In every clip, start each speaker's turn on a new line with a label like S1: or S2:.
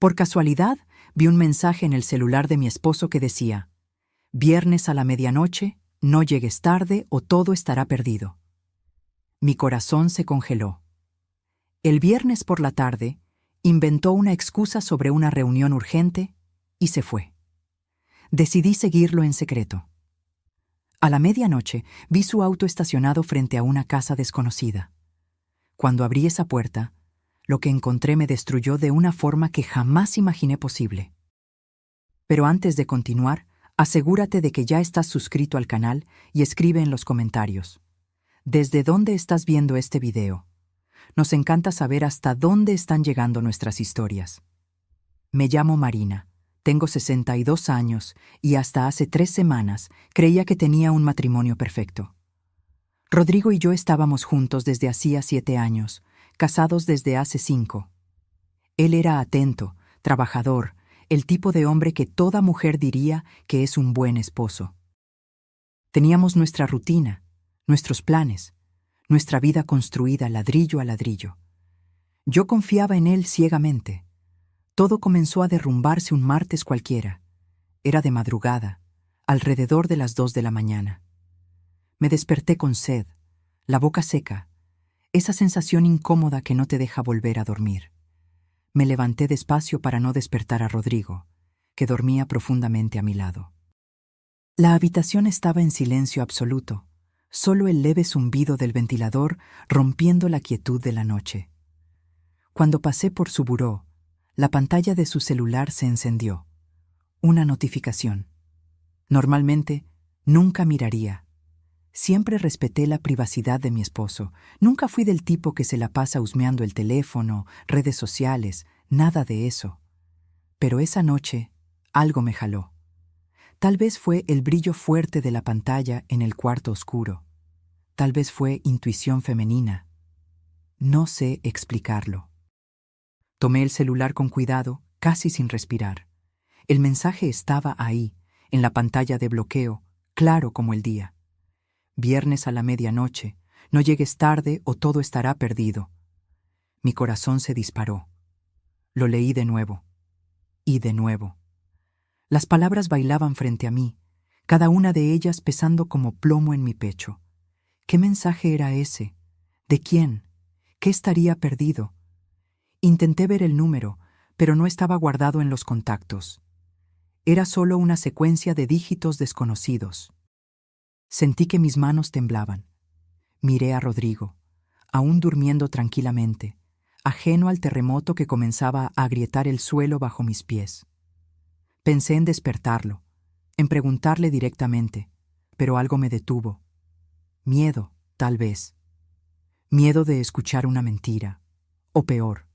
S1: Por casualidad, vi un mensaje en el celular de mi esposo que decía: «Viernes a la medianoche, no llegues tarde o todo estará perdido». Mi corazón se congeló. El viernes por la tarde, inventó una excusa sobre una reunión urgente y se fue. Decidí seguirlo en secreto. A la medianoche vi su auto estacionado frente a una casa desconocida. Cuando abrí esa puerta, lo que encontré me destruyó de una forma que jamás imaginé posible. Pero antes de continuar, asegúrate de que ya estás suscrito al canal y escribe en los comentarios: ¿desde dónde estás viendo este video? Nos encanta saber hasta dónde están llegando nuestras historias. Me llamo Marina, tengo 62 años y hasta hace 3 semanas creía que tenía un matrimonio perfecto. Rodrigo y yo estábamos juntos desde hacía 7 años, casados desde hace 5. Él era atento, trabajador, el tipo de hombre que toda mujer diría que es un buen esposo. Teníamos nuestra rutina, nuestros planes, nuestra vida construida ladrillo a ladrillo. Yo confiaba en él ciegamente. Todo comenzó a derrumbarse un martes cualquiera. Era de madrugada, alrededor de las 2 de la mañana. Me desperté con sed, la boca seca, esa sensación incómoda que no te deja volver a dormir. Me levanté despacio para no despertar a Rodrigo, que dormía profundamente a mi lado. La habitación estaba en silencio absoluto, solo el leve zumbido del ventilador rompiendo la quietud de la noche. Cuando pasé por su buró, la pantalla de su celular se encendió. Una notificación. Normalmente, nunca miraría. Siempre respeté la privacidad de mi esposo. Nunca fui del tipo que se la pasa husmeando el teléfono, redes sociales, nada de eso. Pero esa noche, algo me jaló. Tal vez fue el brillo fuerte de la pantalla en el cuarto oscuro. Tal vez fue intuición femenina. No sé explicarlo. Tomé el celular con cuidado, casi sin respirar. El mensaje estaba ahí, en la pantalla de bloqueo, claro como el día. Viernes a la medianoche, no llegues tarde o todo estará perdido. Mi corazón se disparó. Lo leí de nuevo. Y de nuevo. Las palabras bailaban frente a mí, cada una de ellas pesando como plomo en mi pecho. ¿Qué mensaje era ese? ¿De quién? ¿Qué estaría perdido? Intenté ver el número, pero no estaba guardado en los contactos. Era solo una secuencia de dígitos desconocidos. Sentí que mis manos temblaban. Miré a Rodrigo, aún durmiendo tranquilamente, ajeno al terremoto que comenzaba a agrietar el suelo bajo mis pies. Pensé en despertarlo, en preguntarle directamente, pero algo me detuvo. Miedo, tal vez. Miedo de escuchar una mentira, o peor,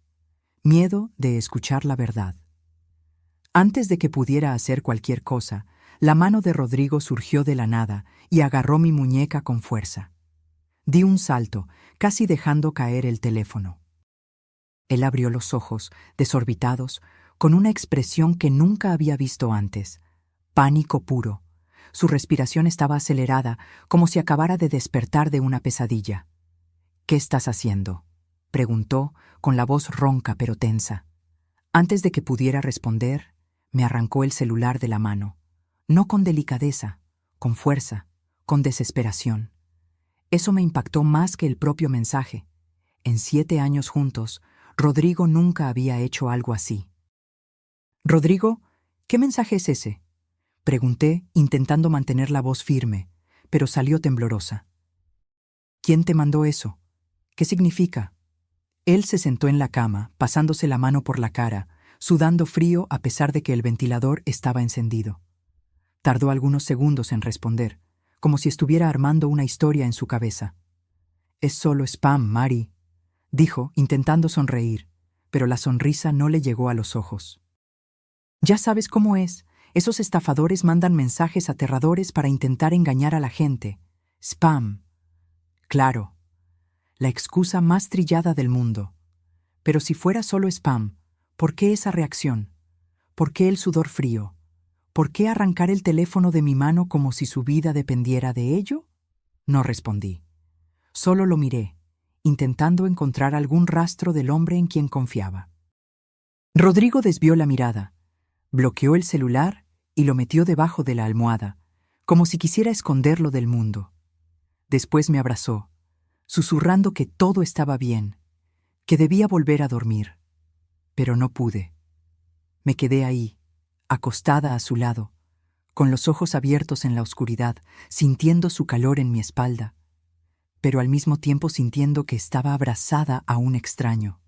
S1: miedo de escuchar la verdad. Antes de que pudiera hacer cualquier cosa, la mano de Rodrigo surgió de la nada y agarró mi muñeca con fuerza. Di un salto, casi dejando caer el teléfono. Él abrió los ojos, desorbitados, con una expresión que nunca había visto antes. Pánico puro. Su respiración estaba acelerada, como si acabara de despertar de una pesadilla. «¿Qué estás haciendo?», preguntó, con la voz ronca pero tensa. Antes de que pudiera responder, me arrancó el celular de la mano. No con delicadeza, con fuerza, con desesperación. Eso me impactó más que el propio mensaje. En 7 años juntos, Rodrigo nunca había hecho algo así. «Rodrigo, ¿qué mensaje es ese?», pregunté, intentando mantener la voz firme, pero salió temblorosa. «¿Quién te mandó eso? ¿Qué significa?». Él se sentó en la cama, pasándose la mano por la cara, sudando frío a pesar de que el ventilador estaba encendido. Tardó algunos segundos en responder, como si estuviera armando una historia en su cabeza. «Es solo spam, Mari», dijo, intentando sonreír, pero la sonrisa no le llegó a los ojos. «Ya sabes cómo es. Esos estafadores mandan mensajes aterradores para intentar engañar a la gente. Spam». Claro, la excusa más trillada del mundo. Pero si fuera solo spam, ¿por qué esa reacción? ¿Por qué el sudor frío? ¿Por qué arrancar el teléfono de mi mano como si su vida dependiera de ello? No respondí. Solo lo miré, intentando encontrar algún rastro del hombre en quien confiaba. Rodrigo desvió la mirada, bloqueó el celular y lo metió debajo de la almohada, como si quisiera esconderlo del mundo. Después me abrazó, susurrando que todo estaba bien, que debía volver a dormir. Pero no pude. Me quedé ahí, acostada a su lado, con los ojos abiertos en la oscuridad, sintiendo su calor en mi espalda, pero al mismo tiempo sintiendo que estaba abrazada a un extraño.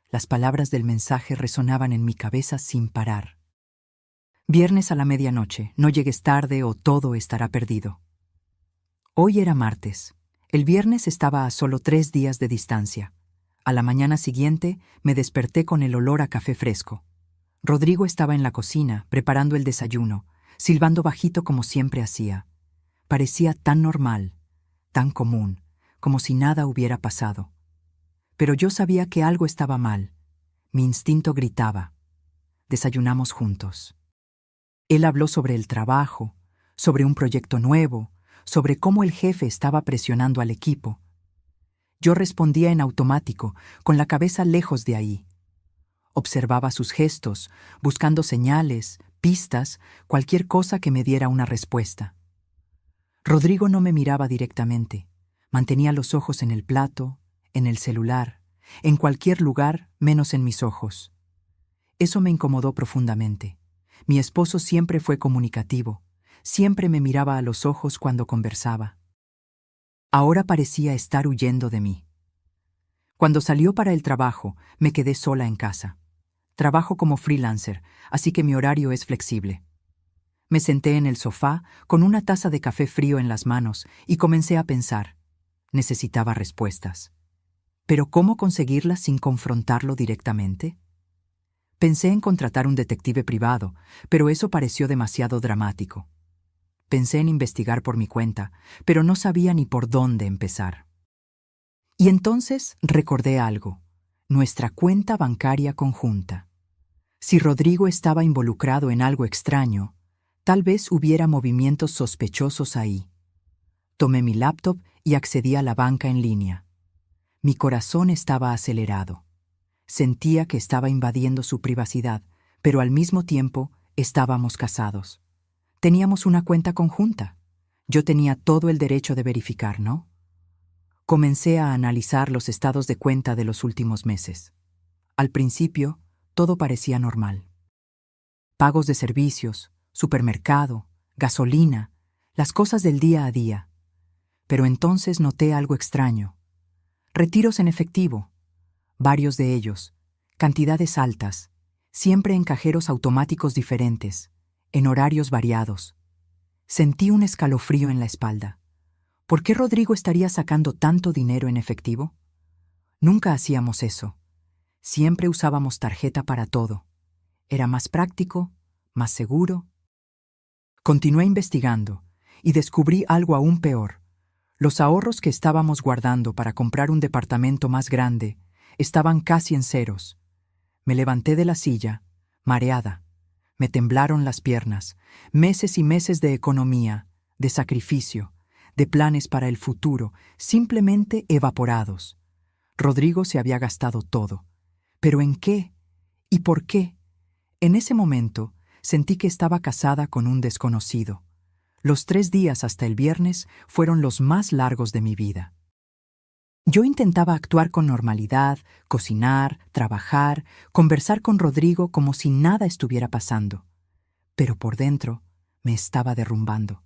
S1: Las palabras del mensaje resonaban en mi cabeza sin parar. Viernes a la medianoche, no llegues tarde o todo estará perdido. Hoy era martes. El viernes estaba a solo 3 días de distancia. A la mañana siguiente me desperté con el olor a café fresco. Rodrigo estaba en la cocina, preparando el desayuno, silbando bajito como siempre hacía. Parecía tan normal, tan común, como si nada hubiera pasado. Pero yo sabía que algo estaba mal. Mi instinto gritaba. Desayunamos juntos. Él habló sobre el trabajo, sobre un proyecto nuevo, sobre cómo el jefe estaba presionando al equipo. Yo respondía en automático, con la cabeza lejos de ahí. Observaba sus gestos, buscando señales, pistas, cualquier cosa que me diera una respuesta. Rodrigo no me miraba directamente. Mantenía los ojos en el plato, en el celular, en cualquier lugar menos en mis ojos. Eso me incomodó profundamente. Mi esposo siempre fue comunicativo, siempre me miraba a los ojos cuando conversaba. Ahora parecía estar huyendo de mí. Cuando salió para el trabajo, me quedé sola en casa. Trabajo como freelancer, así que mi horario es flexible. Me senté en el sofá con una taza de café frío en las manos y comencé a pensar. Necesitaba respuestas. ¿Pero cómo conseguirlas sin confrontarlo directamente? Pensé en contratar un detective privado, pero eso pareció demasiado dramático. Pensé en investigar por mi cuenta, pero no sabía ni por dónde empezar. Y entonces recordé algo, nuestra cuenta bancaria conjunta. Si Rodrigo estaba involucrado en algo extraño, tal vez hubiera movimientos sospechosos ahí. Tomé mi laptop y accedí a la banca en línea. Mi corazón estaba acelerado. Sentía que estaba invadiendo su privacidad, pero al mismo tiempo estábamos casados. Teníamos una cuenta conjunta. Yo tenía todo el derecho de verificar, ¿no? Comencé a analizar los estados de cuenta de los últimos meses. Al principio, todo parecía normal. Pagos de servicios, supermercado, gasolina, las cosas del día a día. Pero entonces noté algo extraño. Retiros en efectivo, varios de ellos, cantidades altas, siempre en cajeros automáticos diferentes, en horarios variados. Sentí un escalofrío en la espalda. ¿Por qué Rodrigo estaría sacando tanto dinero en efectivo? Nunca hacíamos eso. Siempre usábamos tarjeta para todo. Era más práctico, más seguro. Continué investigando y descubrí algo aún peor. Los ahorros que estábamos guardando para comprar un departamento más grande estaban casi en ceros. Me levanté de la silla, mareada. Me temblaron las piernas. Meses y meses de economía, de sacrificio, de planes para el futuro, simplemente evaporados. Rodrigo se había gastado todo. ¿Pero en qué? ¿Y por qué? En ese momento sentí que estaba casada con un desconocido. Los 3 días hasta el viernes fueron los más largos de mi vida. Yo intentaba actuar con normalidad, cocinar, trabajar, conversar con Rodrigo como si nada estuviera pasando. Pero por dentro me estaba derrumbando.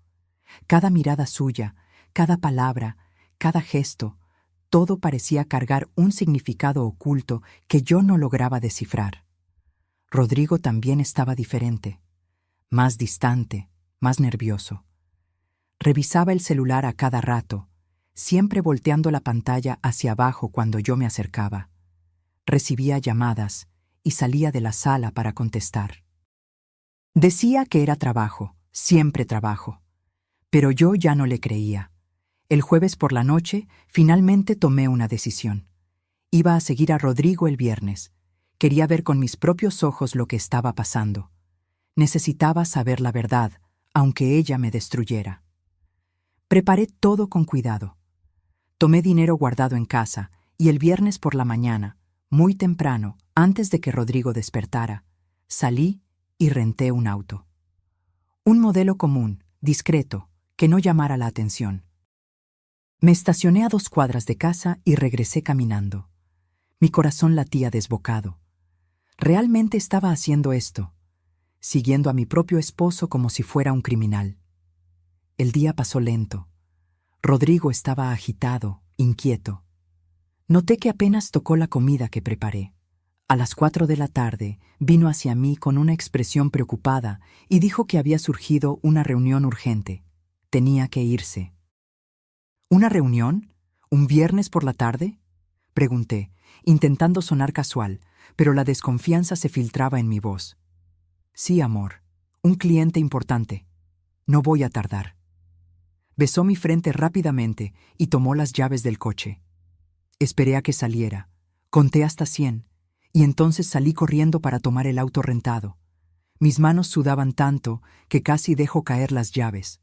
S1: Cada mirada suya, cada palabra, cada gesto, todo parecía cargar un significado oculto que yo no lograba descifrar. Rodrigo también estaba diferente, más distante, más nervioso. Revisaba el celular a cada rato, siempre volteando la pantalla hacia abajo cuando yo me acercaba. Recibía llamadas y salía de la sala para contestar. Decía que era trabajo, siempre trabajo. Pero yo ya no le creía. El jueves por la noche, finalmente tomé una decisión. Iba a seguir a Rodrigo el viernes. Quería ver con mis propios ojos lo que estaba pasando. Necesitaba saber la verdad, aunque ella me destruyera. Preparé todo con cuidado. Tomé dinero guardado en casa y el viernes por la mañana, Muy temprano, antes de que Rodrigo despertara, salí y renté un auto. Un modelo común, discreto, que no llamara la atención. Me estacioné a 2 cuadras de casa y regresé caminando. Mi corazón latía desbocado. Realmente estaba haciendo esto, siguiendo a mi propio esposo como si fuera un criminal. El día pasó lento. Rodrigo estaba agitado, inquieto. Noté que apenas tocó la comida que preparé. A las 4 de la tarde vino hacia mí con una expresión preocupada y dijo que había surgido una reunión urgente. Tenía que irse. ¿Una reunión? ¿Un viernes por la tarde? Pregunté, intentando sonar casual, pero la desconfianza se filtraba en mi voz. Sí, amor. Un cliente importante. No voy a tardar. Besó mi frente rápidamente y tomó las llaves del coche. Esperé a que saliera. Conté hasta 100, y entonces salí corriendo para tomar el auto rentado. Mis manos sudaban tanto que casi dejo caer las llaves.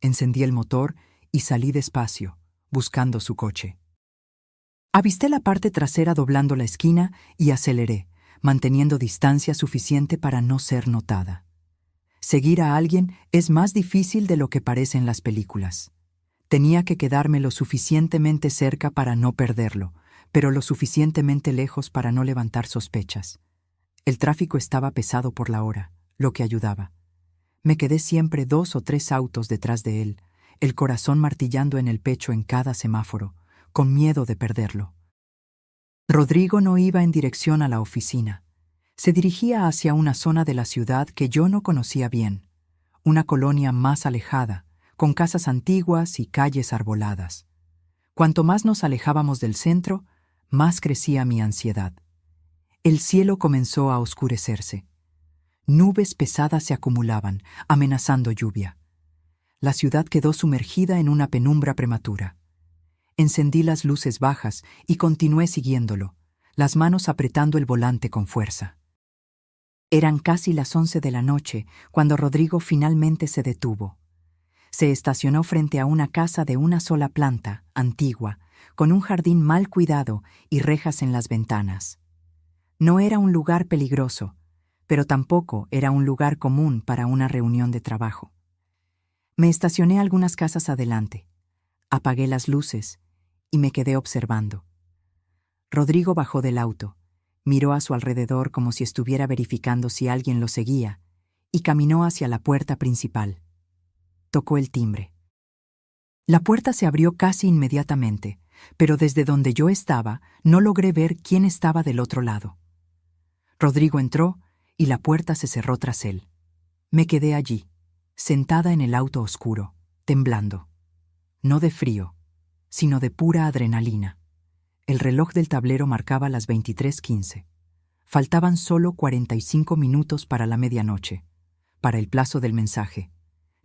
S1: Encendí el motor y salí despacio, buscando su coche. Avisté la parte trasera doblando la esquina y aceleré, manteniendo distancia suficiente para no ser notada. Seguir a alguien es más difícil de lo que parece en las películas. Tenía que quedarme lo suficientemente cerca para no perderlo, pero lo suficientemente lejos para no levantar sospechas. El tráfico estaba pesado por la hora, lo que ayudaba. Me quedé siempre 2 o 3 autos detrás de él, el corazón martillando en el pecho en cada semáforo, con miedo de perderlo. Rodrigo no iba en dirección a la oficina. Se dirigía hacia una zona de la ciudad que yo no conocía bien, una colonia más alejada, con casas antiguas y calles arboladas. Cuanto más nos alejábamos del centro, más crecía mi ansiedad. El cielo comenzó a oscurecerse. Nubes pesadas se acumulaban, amenazando lluvia. La ciudad quedó sumergida en una penumbra prematura. Encendí las luces bajas y continué siguiéndolo, las manos apretando el volante con fuerza. Eran casi las 11 de la noche cuando Rodrigo finalmente se detuvo. Se estacionó frente a una casa de una sola planta, antigua, con un jardín mal cuidado y rejas en las ventanas. No era un lugar peligroso, pero tampoco era un lugar común para una reunión de trabajo. Me estacioné algunas casas adelante, apagué las luces y me quedé observando. Rodrigo bajó del auto, miró a su alrededor como si estuviera verificando si alguien lo seguía, y caminó hacia la puerta principal. Tocó el timbre. La puerta se abrió casi inmediatamente, pero desde donde yo estaba no logré ver quién estaba del otro lado. Rodrigo entró y la puerta se cerró tras él. Me quedé allí, sentada en el auto oscuro, temblando. No de frío, sino de pura adrenalina. El reloj del tablero marcaba las 23:15. Faltaban solo 45 minutos para la medianoche, para el plazo del mensaje.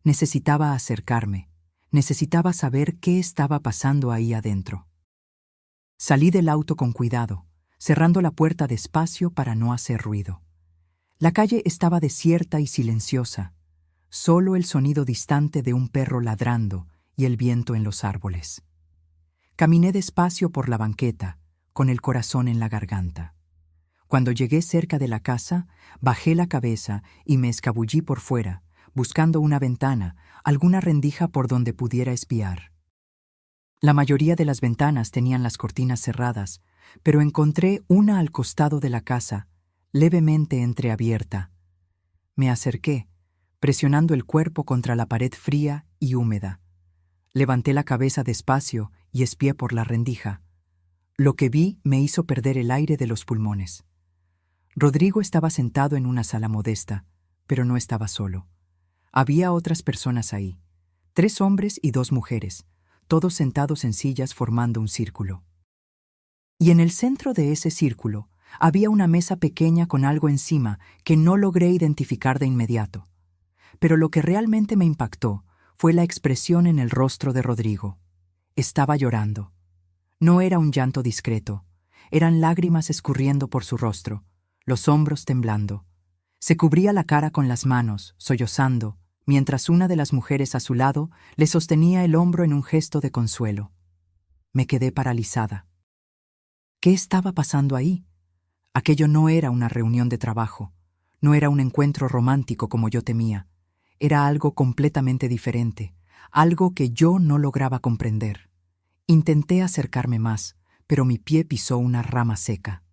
S1: Necesitaba acercarme, necesitaba saber qué estaba pasando ahí adentro. Salí del auto con cuidado, cerrando la puerta despacio para no hacer ruido. La calle estaba desierta y silenciosa, solo el sonido distante de un perro ladrando y el viento en los árboles. Caminé despacio por la banqueta, con el corazón en la garganta. Cuando llegué cerca de la casa, bajé la cabeza y me escabullí por fuera, buscando una ventana, alguna rendija por donde pudiera espiar. La mayoría de las ventanas tenían las cortinas cerradas, pero encontré una al costado de la casa, levemente entreabierta. Me acerqué, presionando el cuerpo contra la pared fría y húmeda. Levanté la cabeza despacio y espié por la rendija. Lo que vi me hizo perder el aire de los pulmones. Rodrigo estaba sentado en una sala modesta, pero no estaba solo. Había otras personas ahí, 3 hombres y 2 mujeres, todos sentados en sillas formando un círculo. Y en el centro de ese círculo había una mesa pequeña con algo encima que no logré identificar de inmediato. Pero lo que realmente me impactó fue la expresión en el rostro de Rodrigo. Estaba llorando. No era un llanto discreto, eran lágrimas escurriendo por su rostro, los hombros temblando. Se cubría la cara con las manos, sollozando, mientras una de las mujeres a su lado le sostenía el hombro en un gesto de consuelo. Me quedé paralizada. ¿Qué estaba pasando ahí? Aquello no era una reunión de trabajo, no era un encuentro romántico como yo temía, era algo completamente diferente, algo que yo no lograba comprender. Intenté acercarme más, pero mi pie pisó una rama seca.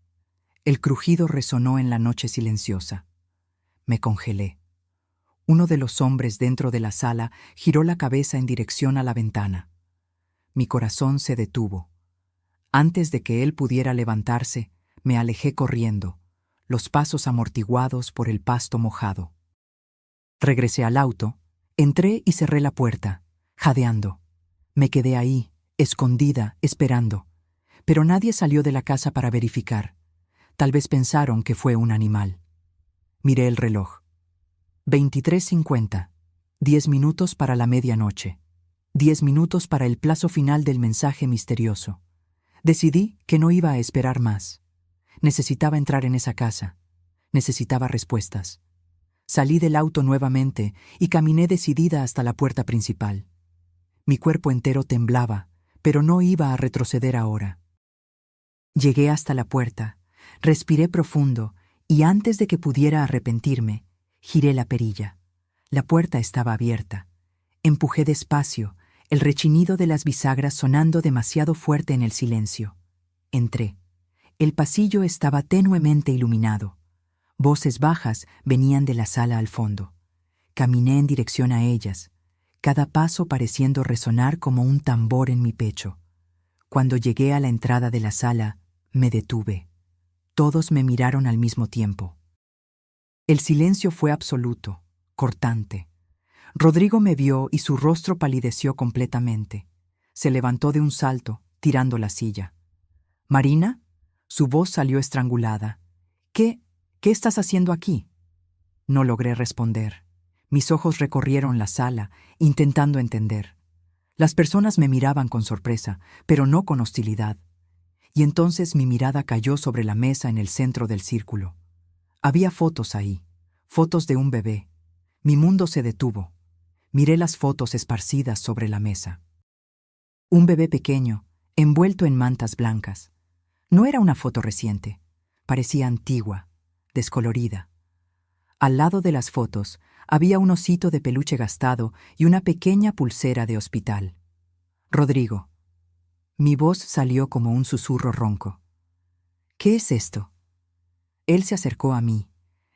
S1: El crujido resonó en la noche silenciosa. Me congelé. Uno de los hombres dentro de la sala giró la cabeza en dirección a la ventana. Mi corazón se detuvo. Antes de que él pudiera levantarse, me alejé corriendo, los pasos amortiguados por el pasto mojado. Regresé al auto, entré y cerré la puerta, jadeando. Me quedé ahí, escondida, esperando. Pero nadie salió de la casa para verificar. Tal vez pensaron que fue un animal. Miré el reloj. 23:50. 10 minutos para la medianoche. 10 minutos para el plazo final del mensaje misterioso. Decidí que no iba a esperar más. Necesitaba entrar en esa casa. Necesitaba respuestas. Salí del auto nuevamente y caminé decidida hasta la puerta principal. Mi cuerpo entero temblaba, pero no iba a retroceder ahora. Llegué hasta la puerta, respiré profundo y antes de que pudiera arrepentirme, giré la perilla. La puerta estaba abierta. Empujé despacio, el rechinido de las bisagras sonando demasiado fuerte en el silencio. Entré. El pasillo estaba tenuemente iluminado. Voces bajas venían de la sala al fondo. Caminé en dirección a ellas, cada paso pareciendo resonar como un tambor en mi pecho. Cuando llegué a la entrada de la sala, me detuve. Todos me miraron al mismo tiempo. El silencio fue absoluto, cortante. Rodrigo me vio y su rostro palideció completamente. Se levantó de un salto, tirando la silla. «¿Marina?» Su voz salió estrangulada. ¿Qué estás haciendo aquí?» No logré responder. Mis ojos recorrieron la sala, intentando entender. Las personas me miraban con sorpresa, pero no con hostilidad. Y entonces mi mirada cayó sobre la mesa en el centro del círculo. Había fotos ahí, fotos de un bebé. Mi mundo se detuvo. Miré las fotos esparcidas sobre la mesa. Un bebé pequeño, envuelto en mantas blancas. No era una foto reciente. Parecía antigua, descolorida. Al lado de las fotos había un osito de peluche gastado y una pequeña pulsera de hospital. «Rodrigo». Mi voz salió como un susurro ronco. «¿Qué es esto?» Él se acercó a mí,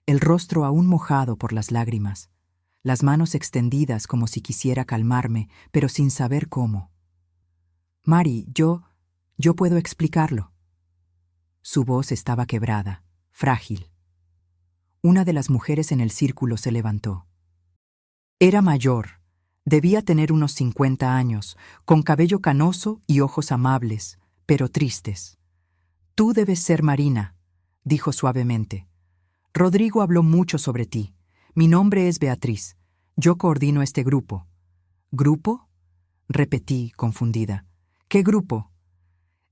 S1: el rostro aún mojado por las lágrimas, las manos extendidas como si quisiera calmarme, pero sin saber cómo. «Mari, yo puedo explicarlo». Su voz estaba quebrada, frágil. Una de las mujeres en el círculo se levantó. Era mayor, debía tener unos 50 años, con cabello canoso y ojos amables, pero tristes. «Tú debes ser Marina», dijo suavemente. «Rodrigo habló mucho sobre ti. Mi nombre es Beatriz. Yo coordino este grupo». «¿Grupo?», repetí, confundida. «¿Qué grupo?».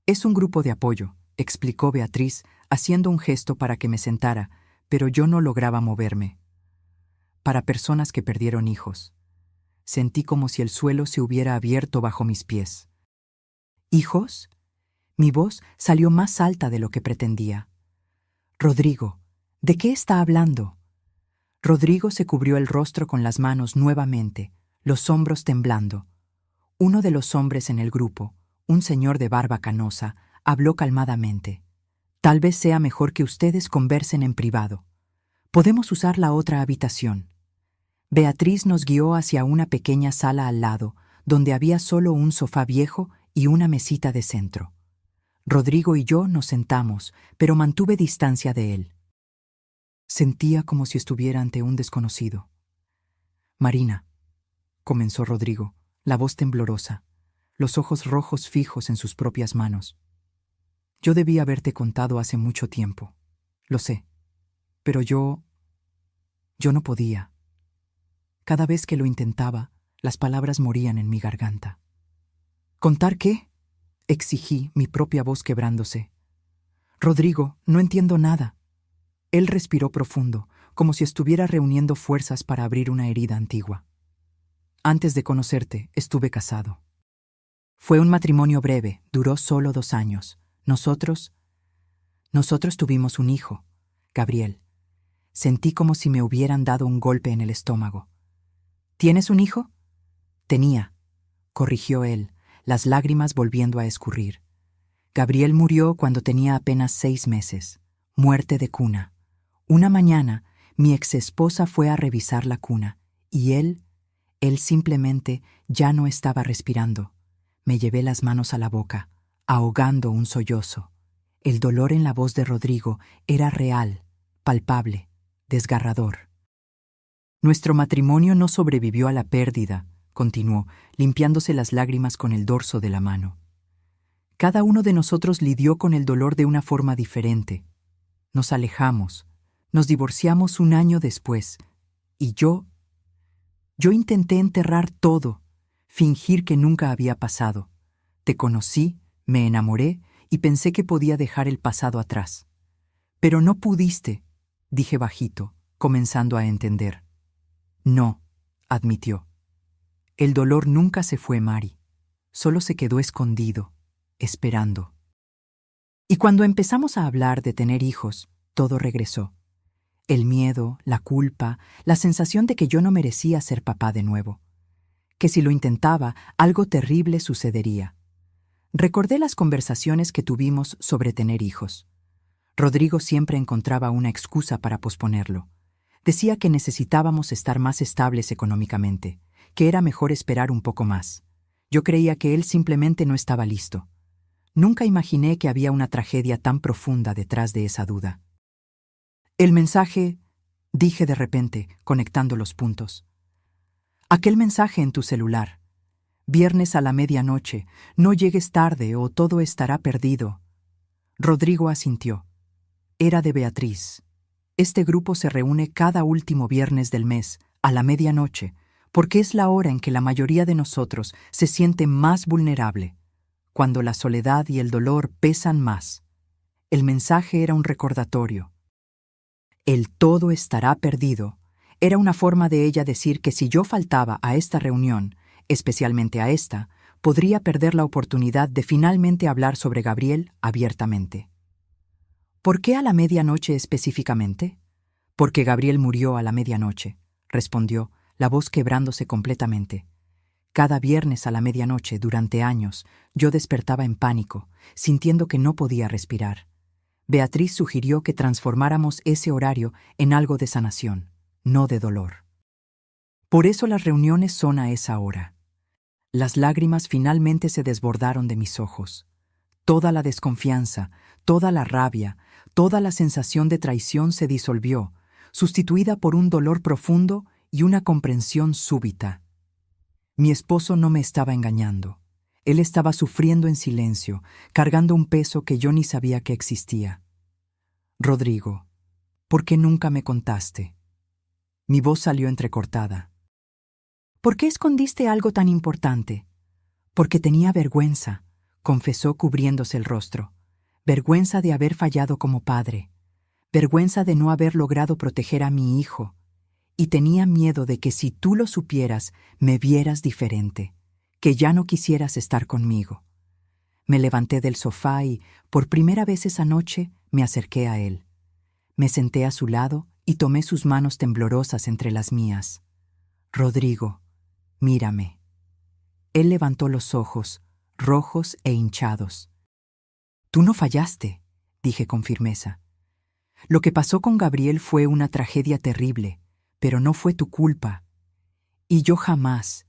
S1: «Es un grupo de apoyo», explicó Beatriz, haciendo un gesto para que me sentara, pero yo no lograba moverme. «Para personas que perdieron hijos». Sentí como si el suelo se hubiera abierto bajo mis pies. «¿Hijos?». Mi voz salió más alta de lo que pretendía. «Rodrigo, ¿de qué está hablando?». Rodrigo se cubrió el rostro con las manos nuevamente, los hombros temblando. Uno de los hombres en el grupo, un señor de barba canosa, habló calmadamente. «Tal vez sea mejor que ustedes conversen en privado. Podemos usar la otra habitación». Beatriz nos guió hacia una pequeña sala al lado, donde había solo un sofá viejo y una mesita de centro. Rodrigo y yo nos sentamos, pero mantuve distancia de él. Sentía como si estuviera ante un desconocido. «Marina», comenzó Rodrigo, la voz temblorosa, los ojos rojos fijos en sus propias manos. «Yo debí haberte contado hace mucho tiempo. Lo sé. Pero yo no podía. Cada vez que lo intentaba, las palabras morían en mi garganta». «¿Contar qué?», exigí, mi propia voz quebrándose. «Rodrigo, no entiendo nada». Él respiró profundo, como si estuviera reuniendo fuerzas para abrir una herida antigua. «Antes de conocerte, estuve casado. Fue un matrimonio breve, duró solo 2 años. Nosotros Nosotros tuvimos un hijo, Gabriel. Sentí como si me hubieran dado un golpe en el estómago. ¿Tienes un hijo? Tenía, corrigió él, las lágrimas volviendo a escurrir. Gabriel murió cuando tenía apenas 6 meses. Muerte de cuna. Una mañana, mi exesposa fue a revisar la cuna, y él simplemente ya no estaba respirando. Me llevé las manos a la boca, ahogando un sollozo. El dolor en la voz de Rodrigo era real, palpable, desgarrador. Nuestro matrimonio no sobrevivió a la pérdida, continuó, limpiándose las lágrimas con el dorso de la mano. Cada uno de nosotros lidió con el dolor de una forma diferente. Nos alejamos, nos divorciamos un año después, y yo intenté enterrar todo, fingir que nunca había pasado. Te conocí, me enamoré y pensé que podía dejar el pasado atrás. Pero no pudiste, dije bajito, comenzando a entender. No, admitió. El dolor nunca se fue, Mari. Solo se quedó escondido, esperando. Y cuando empezamos a hablar de tener hijos, todo regresó. El miedo, la culpa, la sensación de que yo no merecía ser papá de nuevo. Que si lo intentaba, algo terrible sucedería. Recordé las conversaciones que tuvimos sobre tener hijos. Rodrigo siempre encontraba una excusa para posponerlo. Decía que necesitábamos estar más estables económicamente, que era mejor esperar un poco más. Yo creía que él simplemente no estaba listo. Nunca imaginé que había una tragedia tan profunda detrás de esa duda. El mensaje, dije de repente, conectando los puntos. Aquel mensaje en tu celular. Viernes a la medianoche, no llegues tarde o todo estará perdido. Rodrigo asintió. Era de Beatriz. Este grupo se reúne cada último viernes del mes, a la medianoche, porque es la hora en que la mayoría de nosotros se siente más vulnerable, cuando la soledad y el dolor pesan más. El mensaje era un recordatorio. El todo estará perdido era una forma de ella decir que si yo faltaba a esta reunión, especialmente a esta, podría perder la oportunidad de finalmente hablar sobre Gabriel abiertamente. ¿Por qué a la medianoche específicamente? Porque Gabriel murió a la medianoche, respondió, la voz quebrándose completamente. Cada viernes a la medianoche, durante años, yo despertaba en pánico, sintiendo que no podía respirar. Beatriz sugirió que transformáramos ese horario en algo de sanación, no de dolor. Por eso las reuniones son a esa hora. Las lágrimas finalmente se desbordaron de mis ojos. Toda la desconfianza, toda la rabia, toda la sensación de traición se disolvió, sustituida por un dolor profundo y una comprensión súbita. Mi esposo no me estaba engañando. Él estaba sufriendo en silencio, cargando un peso que yo ni sabía que existía. Rodrigo, ¿por qué nunca me contaste? Mi voz salió entrecortada. ¿Por qué escondiste algo tan importante? Porque tenía vergüenza, confesó cubriéndose el rostro. Vergüenza de haber fallado como padre. Vergüenza de no haber logrado proteger a mi hijo. Y tenía miedo de que si tú lo supieras, me vieras diferente, que ya no quisieras estar conmigo. Me levanté del sofá y, por primera vez esa noche, me acerqué a él. Me senté a su lado y tomé sus manos temblorosas entre las mías. Rodrigo, mírame. Él levantó los ojos, rojos e hinchados. Tú no fallaste, dije con firmeza. Lo que pasó con Gabriel fue una tragedia terrible, pero no fue tu culpa. Y yo jamás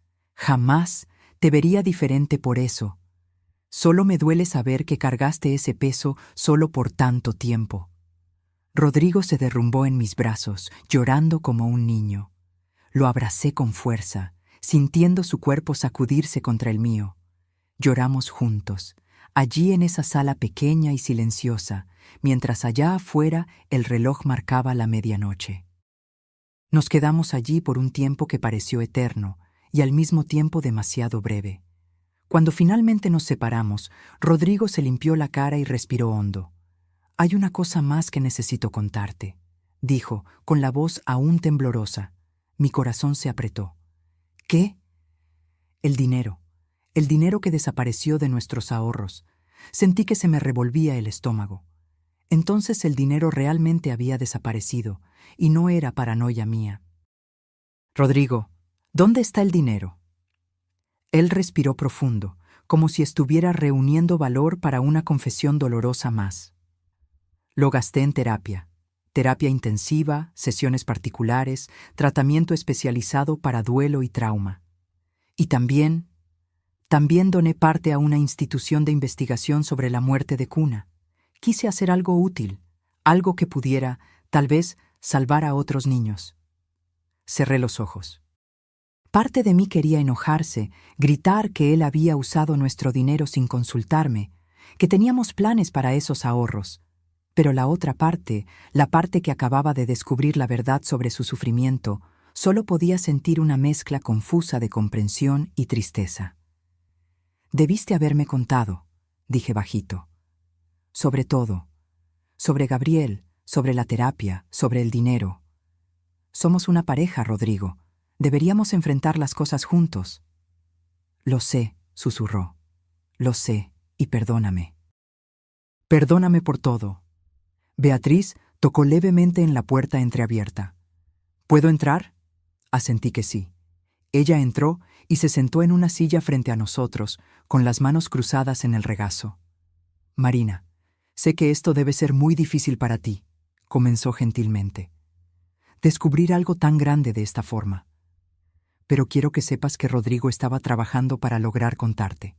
S1: te vería diferente por eso. Solo me duele saber que cargaste ese peso solo por tanto tiempo. Rodrigo se derrumbó en mis brazos, llorando como un niño. Lo abracé con fuerza, sintiendo su cuerpo sacudirse contra el mío. Lloramos juntos, allí en esa sala pequeña y silenciosa, mientras allá afuera el reloj marcaba la medianoche. Nos quedamos allí por un tiempo que pareció eterno y al mismo tiempo demasiado breve. Cuando finalmente nos separamos, Rodrigo se limpió la cara y respiró hondo. Hay una cosa más que necesito contarte, dijo, con la voz aún temblorosa. Mi corazón se apretó. ¿Qué? El dinero que desapareció de nuestros ahorros. Sentí que se me revolvía el estómago. Entonces el dinero realmente había desaparecido, y no era paranoia mía. Rodrigo, ¿dónde está el dinero? Él respiró profundo, como si estuviera reuniendo valor para una confesión dolorosa más. Lo gasté en terapia. Terapia intensiva, sesiones particulares, tratamiento especializado para duelo y trauma. Y también doné parte a una institución de investigación sobre la muerte de cuna. Quise hacer algo útil, algo que pudiera, tal vez, salvar a otros niños. Cerré los ojos. Parte de mí quería enojarse, gritar que él había usado nuestro dinero sin consultarme, que teníamos planes para esos ahorros. Pero la otra parte, la parte que acababa de descubrir la verdad sobre su sufrimiento, solo podía sentir una mezcla confusa de comprensión y tristeza. Debiste haberme contado, dije bajito. Sobre todo, sobre Gabriel, sobre la terapia, sobre el dinero. Somos una pareja, Rodrigo. Deberíamos enfrentar las cosas juntos. Lo sé, susurró. Lo sé, y perdóname. Perdóname por todo. Beatriz tocó levemente en la puerta entreabierta. ¿Puedo entrar? Asentí que sí. Ella entró y se sentó en una silla frente a nosotros, con las manos cruzadas en el regazo. Marina, sé que esto debe ser muy difícil para ti, comenzó gentilmente. Descubrir algo tan grande de esta forma. Pero quiero que sepas que Rodrigo estaba trabajando para lograr contarte.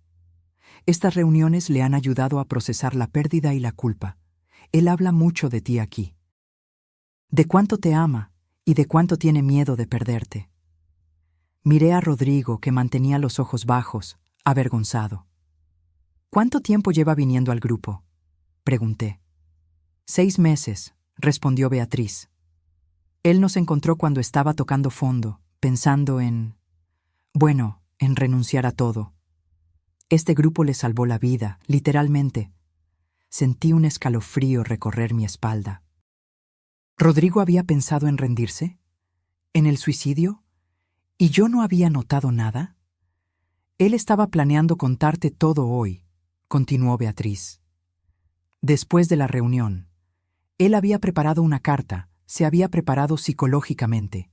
S1: Estas reuniones le han ayudado a procesar la pérdida y la culpa. Él habla mucho de ti aquí. De cuánto te ama y de cuánto tiene miedo de perderte. Miré a Rodrigo, que mantenía los ojos bajos, avergonzado. ¿Cuánto tiempo lleva viniendo al grupo?, pregunté. 6 meses, respondió Beatriz. Él nos encontró cuando estaba tocando fondo, pensando en renunciar a todo. Este grupo le salvó la vida, literalmente. Sentí un escalofrío recorrer mi espalda. ¿Rodrigo había pensado en rendirse? ¿En el suicidio? ¿Y yo no había notado nada? Él estaba planeando contarte todo hoy, continuó Beatriz. Después de la reunión, él había preparado una carta, se había preparado psicológicamente.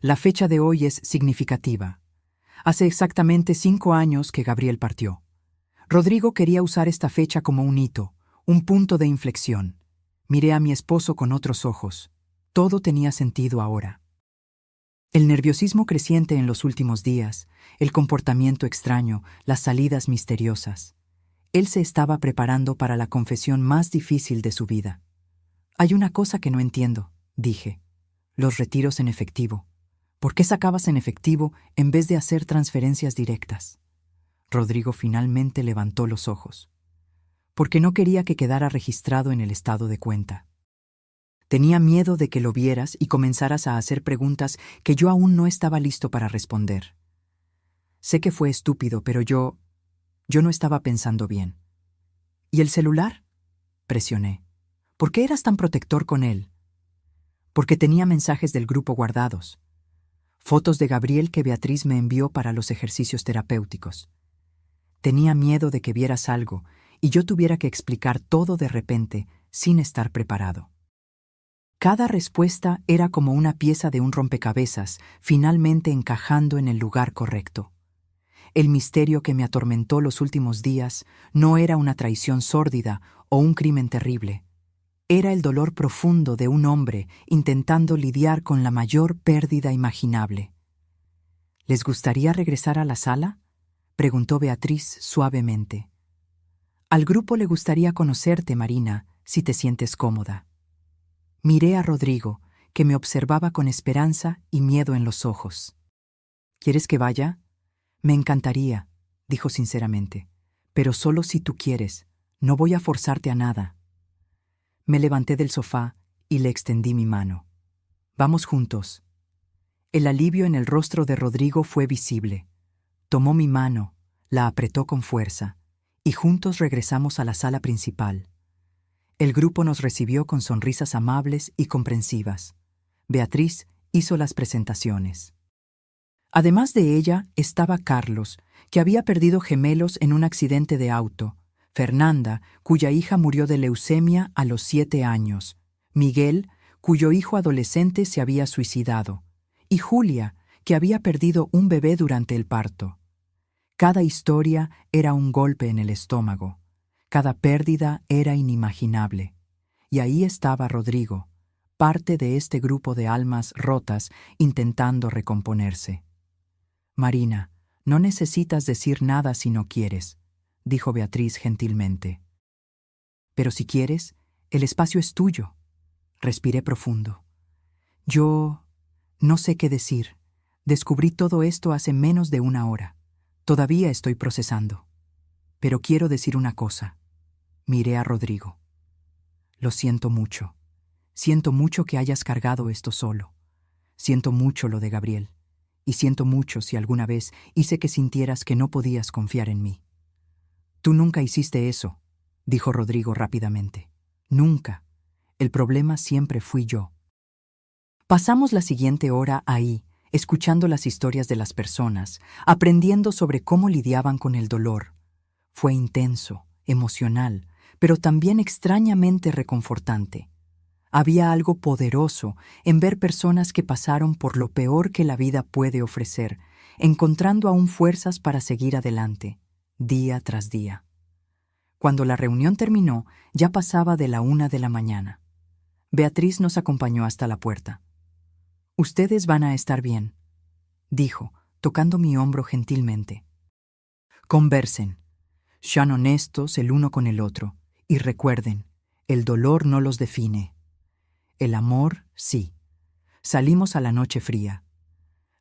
S1: La fecha de hoy es significativa. Hace exactamente 5 años que Gabriel partió. Rodrigo quería usar esta fecha como un hito, un punto de inflexión. Miré a mi esposo con otros ojos. Todo tenía sentido ahora. El nerviosismo creciente en los últimos días, el comportamiento extraño, las salidas misteriosas. Él se estaba preparando para la confesión más difícil de su vida. Hay una cosa que no entiendo, dije. Los retiros en efectivo. ¿Por qué sacabas en efectivo en vez de hacer transferencias directas? Rodrigo finalmente levantó los ojos. Porque no quería que quedara registrado en el estado de cuenta. Tenía miedo de que lo vieras y comenzaras a hacer preguntas que yo aún no estaba listo para responder. Sé que fue estúpido, pero yo no estaba pensando bien. ¿Y el celular?, presioné. ¿Por qué eras tan protector con él? Porque tenía mensajes del grupo guardados. Fotos de Gabriel que Beatriz me envió para los ejercicios terapéuticos. Tenía miedo de que vieras algo y yo tuviera que explicar todo de repente sin estar preparado. Cada respuesta era como una pieza de un rompecabezas, finalmente encajando en el lugar correcto. El misterio que me atormentó los últimos días no era una traición sórdida o un crimen terrible. Era el dolor profundo de un hombre intentando lidiar con la mayor pérdida imaginable. ¿Les gustaría regresar a la sala?, preguntó Beatriz suavemente. Al grupo le gustaría conocerte, Marina, si te sientes cómoda. Miré a Rodrigo, que me observaba con esperanza y miedo en los ojos. ¿Quieres que vaya? Me encantaría, dijo sinceramente, pero solo si tú quieres. No voy a forzarte a nada. Me levanté del sofá y le extendí mi mano. Vamos juntos. El alivio en el rostro de Rodrigo fue visible. Tomó mi mano, la apretó con fuerza, y juntos regresamos a la sala principal. El grupo nos recibió con sonrisas amables y comprensivas. Beatriz hizo las presentaciones. Además de ella estaba Carlos, que había perdido gemelos en un accidente de auto, Fernanda, cuya hija murió de leucemia a los 7 años, Miguel, cuyo hijo adolescente se había suicidado, y Julia, que había perdido un bebé durante el parto. Cada historia era un golpe en el estómago, cada pérdida era inimaginable. Y ahí estaba Rodrigo, parte de este grupo de almas rotas intentando recomponerse. Marina, no necesitas decir nada si no quieres, dijo Beatriz gentilmente. Pero si quieres, el espacio es tuyo. Respiré profundo. Yo no sé qué decir. Descubrí todo esto hace menos de 1 hora. Todavía estoy procesando. Pero quiero decir una cosa. Miré a Rodrigo. Lo siento mucho. Siento mucho que hayas cargado esto solo. Siento mucho lo de Gabriel. Y siento mucho si alguna vez hice que sintieras que no podías confiar en mí. Tú nunca hiciste eso, dijo Rodrigo rápidamente. Nunca. El problema siempre fui yo. Pasamos la siguiente hora ahí, escuchando las historias de las personas, aprendiendo sobre cómo lidiaban con el dolor. Fue intenso, emocional, pero también extrañamente reconfortante. Había algo poderoso en ver personas que pasaron por lo peor que la vida puede ofrecer, encontrando aún fuerzas para seguir adelante, día tras día. Cuando la reunión terminó, ya pasaba de la 1 de la mañana. Beatriz nos acompañó hasta la puerta. «Ustedes van a estar bien», dijo, tocando mi hombro gentilmente. «Conversen, sean honestos el uno con el otro, y recuerden, el dolor no los define. El amor, sí». Salimos a la noche fría.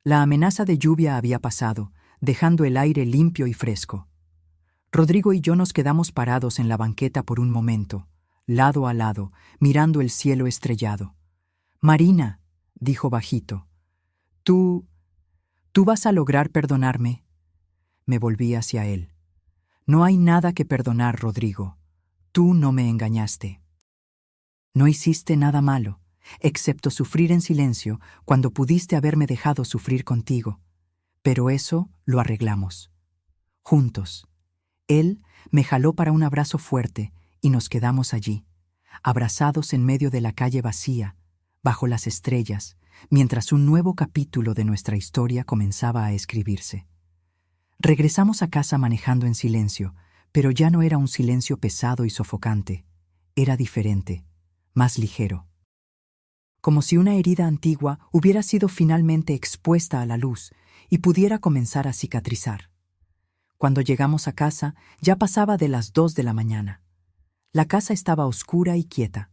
S1: La amenaza de lluvia había pasado, dejando el aire limpio y fresco. Rodrigo y yo nos quedamos parados en la banqueta por un momento, lado a lado, mirando el cielo estrellado. «Marina», dijo bajito, «¿tú vas a lograr perdonarme?» Me volví hacia él. «No hay nada que perdonar, Rodrigo. Tú no me engañaste. No hiciste nada malo, excepto sufrir en silencio cuando pudiste haberme dejado sufrir contigo. Pero eso lo arreglamos. Juntos». Él me jaló para un abrazo fuerte y nos quedamos allí, abrazados en medio de la calle vacía, bajo las estrellas, mientras un nuevo capítulo de nuestra historia comenzaba a escribirse. Regresamos a casa manejando en silencio, pero ya no era un silencio pesado y sofocante. Era diferente, más ligero. Como si una herida antigua hubiera sido finalmente expuesta a la luz y pudiera comenzar a cicatrizar. Cuando llegamos a casa, ya pasaba de las 2 de la mañana. La casa estaba oscura y quieta.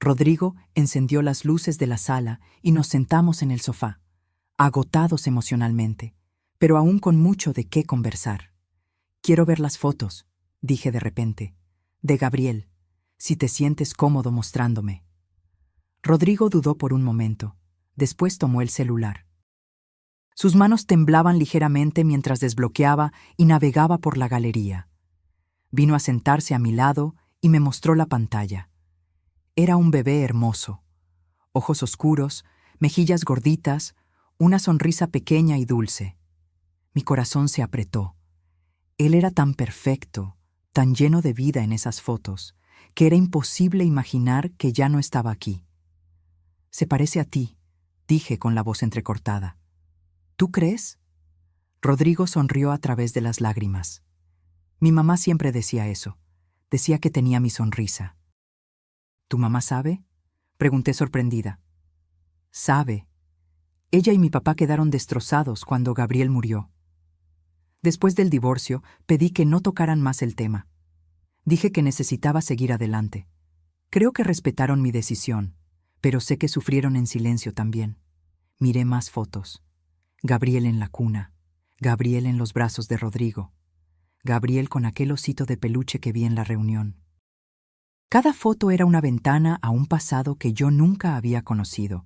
S1: Rodrigo encendió las luces de la sala y nos sentamos en el sofá, agotados emocionalmente, pero aún con mucho de qué conversar. «Quiero ver las fotos», dije de repente, «de Gabriel, si te sientes cómodo mostrándome». Rodrigo dudó por un momento. Después tomó el celular. Sus manos temblaban ligeramente mientras desbloqueaba y navegaba por la galería. Vino a sentarse a mi lado y me mostró la pantalla. Era un bebé hermoso. Ojos oscuros, mejillas gorditas, una sonrisa pequeña y dulce. Mi corazón se apretó. Él era tan perfecto, tan lleno de vida en esas fotos, que era imposible imaginar que ya no estaba aquí. «Se parece a ti», dije con la voz entrecortada. «¿Tú crees?» Rodrigo sonrió a través de las lágrimas. Mi mamá siempre decía eso. Decía que tenía mi sonrisa. «¿Tu mamá sabe?», pregunté sorprendida. «Sabe. Ella y mi papá quedaron destrozados cuando Gabriel murió. Después del divorcio, pedí que no tocaran más el tema. Dije que necesitaba seguir adelante. Creo que respetaron mi decisión, pero sé que sufrieron en silencio también. Miré más fotos. Gabriel en la cuna, Gabriel en los brazos de Rodrigo, Gabriel con aquel osito de peluche que vi en la reunión. Cada foto era una ventana a un pasado que yo nunca había conocido,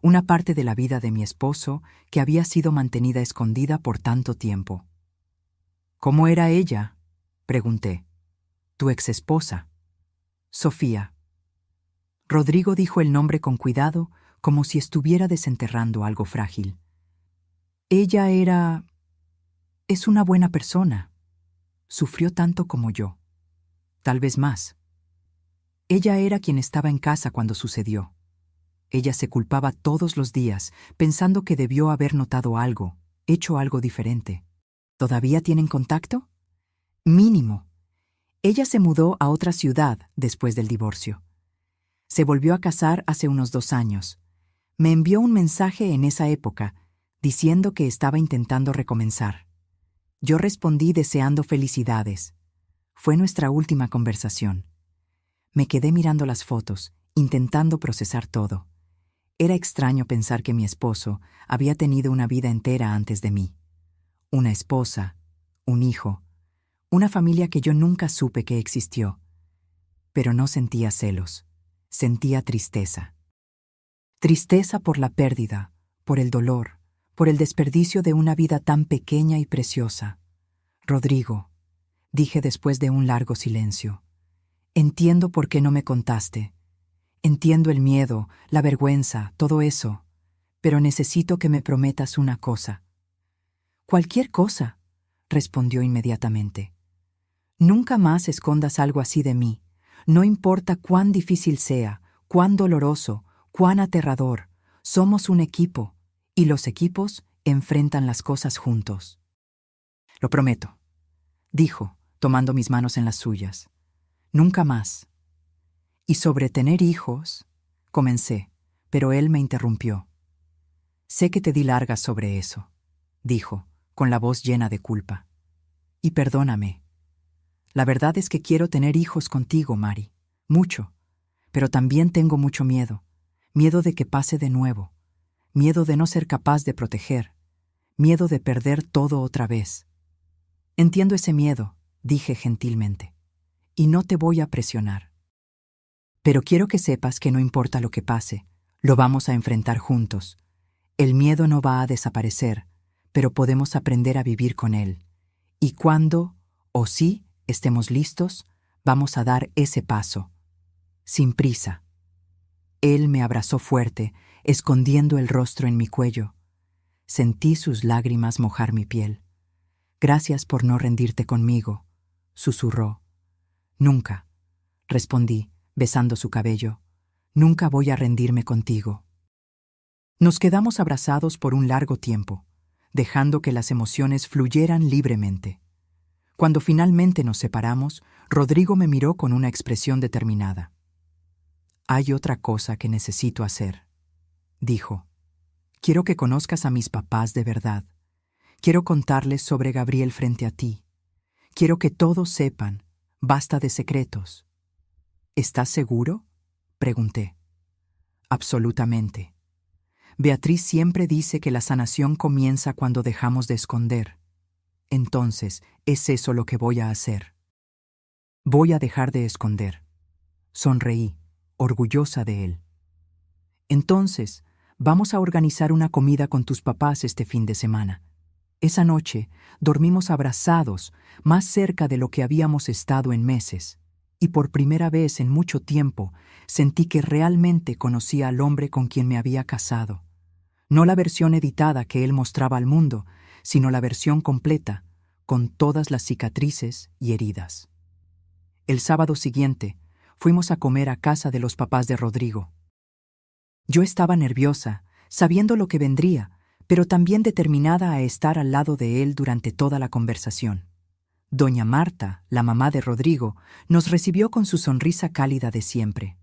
S1: una parte de la vida de mi esposo que había sido mantenida escondida por tanto tiempo. «¿Cómo era ella?», pregunté. «Tu exesposa». «Sofía». Rodrigo dijo el nombre con cuidado, como si estuviera desenterrando algo frágil. «Ella es una buena persona. Sufrió tanto como yo». tal vez más. Ella era quien estaba en casa cuando sucedió. Ella se culpaba todos los días, pensando que debió haber notado algo, hecho algo diferente. ¿Todavía tienen contacto? Mínimo. Ella se mudó a otra ciudad después del divorcio. Se volvió a casar hace unos 2 años. Me envió un mensaje en esa época, diciendo que estaba intentando recomenzar. Yo respondí deseando felicidades. Fue nuestra última conversación. Me quedé mirando las fotos, intentando procesar todo. Era extraño pensar que mi esposo había tenido una vida entera antes de mí. Una esposa, un hijo, una familia que yo nunca supe que existió. Pero no sentía celos, sentía tristeza. Tristeza por la pérdida, por el dolor, por el desperdicio de una vida tan pequeña y preciosa. Rodrigo, dije después de un largo silencio, entiendo por qué no me contaste. Entiendo el miedo, la vergüenza, todo eso, pero necesito que me prometas una cosa. Cualquier cosa, respondió inmediatamente. Nunca más escondas algo así de mí, no importa cuán difícil sea, cuán doloroso, cuán aterrador, somos un equipo, y los equipos enfrentan las cosas juntos. Lo prometo, dijo, tomando mis manos en las suyas. Nunca más. Y sobre tener hijos, comencé, pero él me interrumpió. Sé que te di largas sobre eso, dijo, con la voz llena de culpa. Y perdóname. La verdad es que quiero tener hijos contigo, Mari, mucho, pero también tengo mucho miedo, miedo de que pase de nuevo, miedo de no ser capaz de proteger, miedo de perder todo otra vez. Entiendo ese miedo, dije gentilmente, y no te voy a presionar. Pero quiero que sepas que no importa lo que pase, lo vamos a enfrentar juntos. El miedo no va a desaparecer, pero podemos aprender a vivir con él. Y cuando, o si, estemos listos, vamos a dar ese paso. Sin prisa. Él me abrazó fuerte, escondiendo el rostro en mi cuello. Sentí sus lágrimas mojar mi piel. Gracias por no rendirte conmigo, susurró. Nunca, respondí, besando su cabello. Nunca voy a rendirme contigo. Nos quedamos abrazados por un largo tiempo, dejando que las emociones fluyeran libremente. Cuando finalmente nos separamos, Rodrigo me miró con una expresión determinada. Hay otra cosa que necesito hacer, dijo. Quiero que conozcas a mis papás de verdad. Quiero contarles sobre Gabriel frente a ti. Quiero que todos sepan. Basta de secretos. ¿Estás seguro?, pregunté. Absolutamente. Beatriz siempre dice que la sanación comienza cuando dejamos de esconder. Entonces, es eso lo que voy a hacer. Voy a dejar de esconder. Sonreí, orgullosa de él. Entonces, vamos a organizar una comida con tus papás este fin de semana. Esa noche, dormimos abrazados, más cerca de lo que habíamos estado en meses. Y por primera vez en mucho tiempo sentí que realmente conocía al hombre con quien me había casado. No la versión editada que él mostraba al mundo, sino la versión completa, con todas las cicatrices y heridas. El sábado siguiente, fuimos a comer a casa de los papás de Rodrigo. Yo estaba nerviosa, sabiendo lo que vendría, pero también determinada a estar al lado de él durante toda la conversación. Doña Marta, la mamá de Rodrigo, nos recibió con su sonrisa cálida de siempre.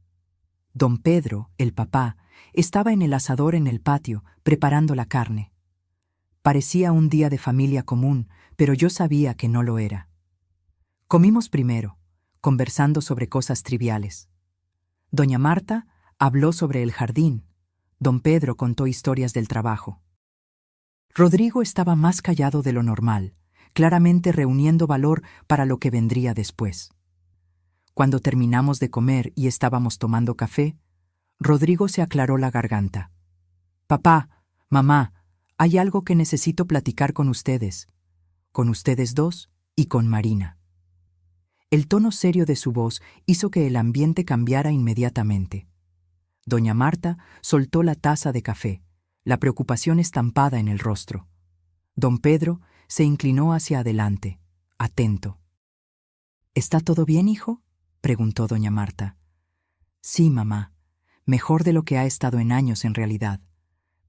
S1: Don Pedro, el papá, estaba en el asador en el patio, preparando la carne. Parecía un día de familia común, pero yo sabía que no lo era. Comimos primero, conversando sobre cosas triviales. Doña Marta habló sobre el jardín. Don Pedro contó historias del trabajo. Rodrigo estaba más callado de lo normal, claramente reuniendo valor para lo que vendría después. Cuando terminamos de comer y estábamos tomando café, Rodrigo se aclaró la garganta. Papá, mamá, hay algo que necesito platicar con ustedes dos y con Marina. El tono serio de su voz hizo que el ambiente cambiara inmediatamente. Doña Marta soltó la taza de café, la preocupación estampada en el rostro. Don Pedro se inclinó hacia adelante, atento. ¿Está todo bien, hijo?, preguntó doña Marta. Sí, mamá, mejor de lo que ha estado en años en realidad,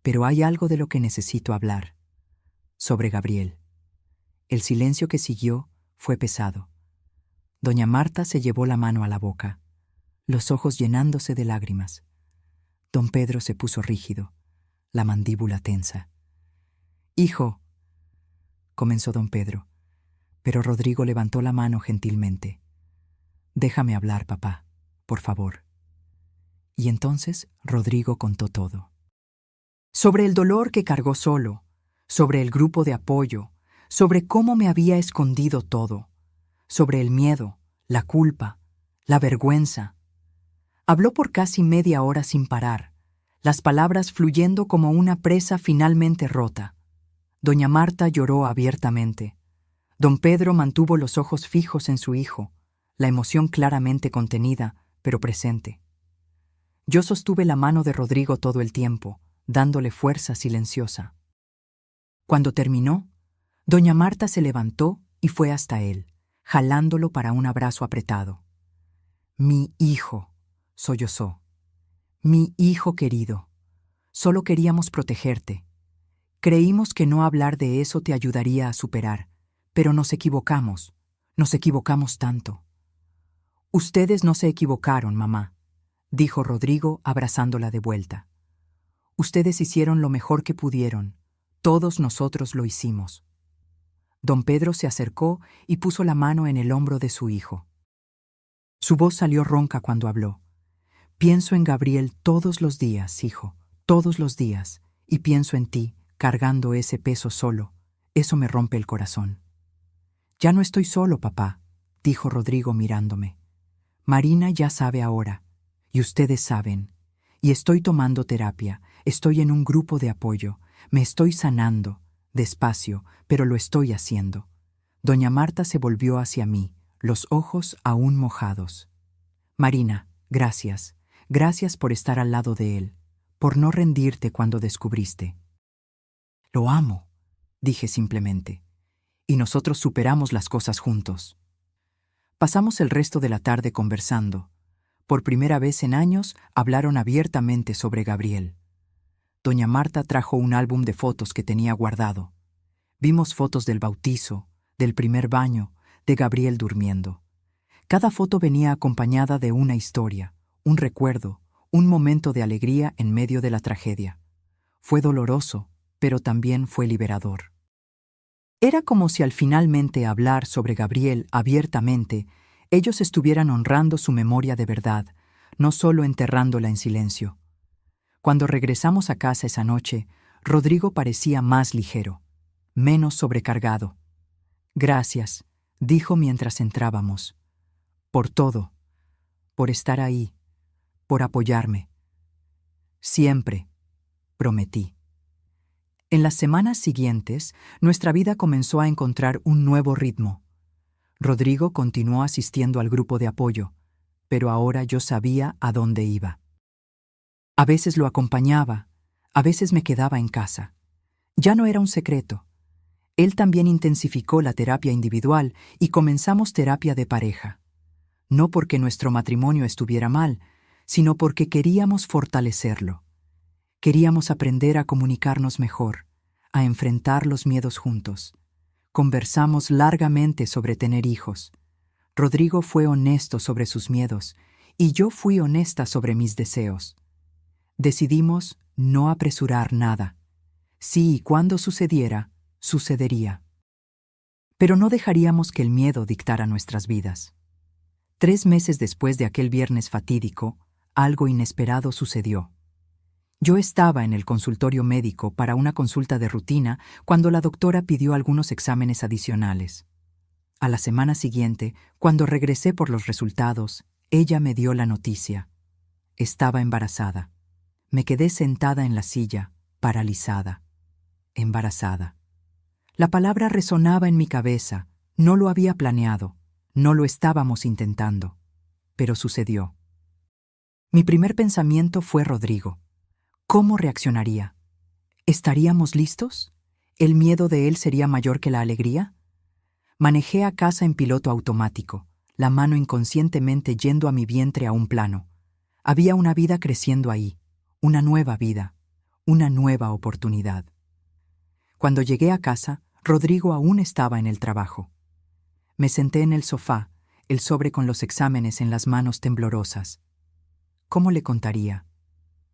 S1: pero hay algo de lo que necesito hablar. Sobre Gabriel. El silencio que siguió fue pesado. Doña Marta se llevó la mano a la boca, los ojos llenándose de lágrimas. Don Pedro se puso rígido, la mandíbula tensa. «Hijo», comenzó don Pedro, pero Rodrigo levantó la mano gentilmente. «Déjame hablar, papá, por favor». Y entonces Rodrigo contó todo. Sobre el dolor que cargó solo, sobre el grupo de apoyo, sobre cómo me había escondido todo, sobre el miedo, la culpa, la vergüenza. Habló por casi media hora sin parar, las palabras fluyendo como una presa finalmente rota. Doña Marta lloró abiertamente. Don Pedro mantuvo los ojos fijos en su hijo, la emoción claramente contenida, pero presente. Yo sostuve la mano de Rodrigo todo el tiempo, dándole fuerza silenciosa. Cuando terminó, doña Marta se levantó y fue hasta él, jalándolo para un abrazo apretado. «Mi hijo», sollozó. «Mi hijo querido. Solo queríamos protegerte. Creímos que no hablar de eso te ayudaría a superar, pero nos equivocamos tanto». «Ustedes no se equivocaron, mamá», dijo Rodrigo abrazándola de vuelta. «Ustedes hicieron lo mejor que pudieron. Todos nosotros lo hicimos». Don Pedro se acercó y puso la mano en el hombro de su hijo. Su voz salió ronca cuando habló. «Pienso en Gabriel todos los días, hijo, todos los días, y pienso en ti, cargando ese peso solo. Eso me rompe el corazón». «Ya no estoy solo, papá», dijo Rodrigo mirándome. «Marina ya sabe ahora, y ustedes saben, y estoy tomando terapia, estoy en un grupo de apoyo, me estoy sanando, despacio, pero lo estoy haciendo». Doña Marta se volvió hacia mí, los ojos aún mojados. «Marina, gracias, gracias por estar al lado de él, por no rendirte cuando descubriste». «Lo amo», dije simplemente, «y nosotros superamos las cosas juntos». Pasamos el resto de la tarde conversando. Por primera vez en años hablaron abiertamente sobre Gabriel. Doña Marta trajo un álbum de fotos que tenía guardado. Vimos fotos del bautizo, del primer baño, de Gabriel durmiendo. Cada foto venía acompañada de una historia, un recuerdo, un momento de alegría en medio de la tragedia. Fue doloroso, pero también fue liberador. Era como si al finalmente hablar sobre Gabriel abiertamente, ellos estuvieran honrando su memoria de verdad, no solo enterrándola en silencio. Cuando regresamos a casa esa noche, Rodrigo parecía más ligero, menos sobrecargado. «Gracias», dijo mientras entrábamos. «Por todo, por estar ahí, por apoyarme». «Siempre», prometí. En las semanas siguientes, nuestra vida comenzó a encontrar un nuevo ritmo. Rodrigo continuó asistiendo al grupo de apoyo, pero ahora yo sabía a dónde iba. A veces lo acompañaba, a veces me quedaba en casa. Ya no era un secreto. Él también intensificó la terapia individual y comenzamos terapia de pareja. No porque nuestro matrimonio estuviera mal, sino porque queríamos fortalecerlo. Queríamos aprender a comunicarnos mejor, a enfrentar los miedos juntos. Conversamos largamente sobre tener hijos. Rodrigo fue honesto sobre sus miedos y yo fui honesta sobre mis deseos. Decidimos no apresurar nada. Si y cuando sucediera, sucedería. Pero no dejaríamos que el miedo dictara nuestras vidas. 3 meses después de aquel viernes fatídico, algo inesperado sucedió. Yo estaba en el consultorio médico para una consulta de rutina cuando la doctora pidió algunos exámenes adicionales. A la semana siguiente, cuando regresé por los resultados, ella me dio la noticia. Estaba embarazada. Me quedé sentada en la silla, paralizada. Embarazada. La palabra resonaba en mi cabeza. No lo había planeado. No lo estábamos intentando. Pero sucedió. Mi primer pensamiento fue Rodrigo. ¿Cómo reaccionaría? ¿Estaríamos listos? ¿El miedo de él sería mayor que la alegría? Manejé a casa en piloto automático. la mano inconscientemente yendo a mi vientre a un plano. Había una vida creciendo ahí, una nueva vida, una nueva oportunidad. Cuando llegué a casa, Rodrigo aún estaba en el trabajo. Me senté en el sofá, el sobre con los exámenes en las manos temblorosas. ¿Cómo le contaría?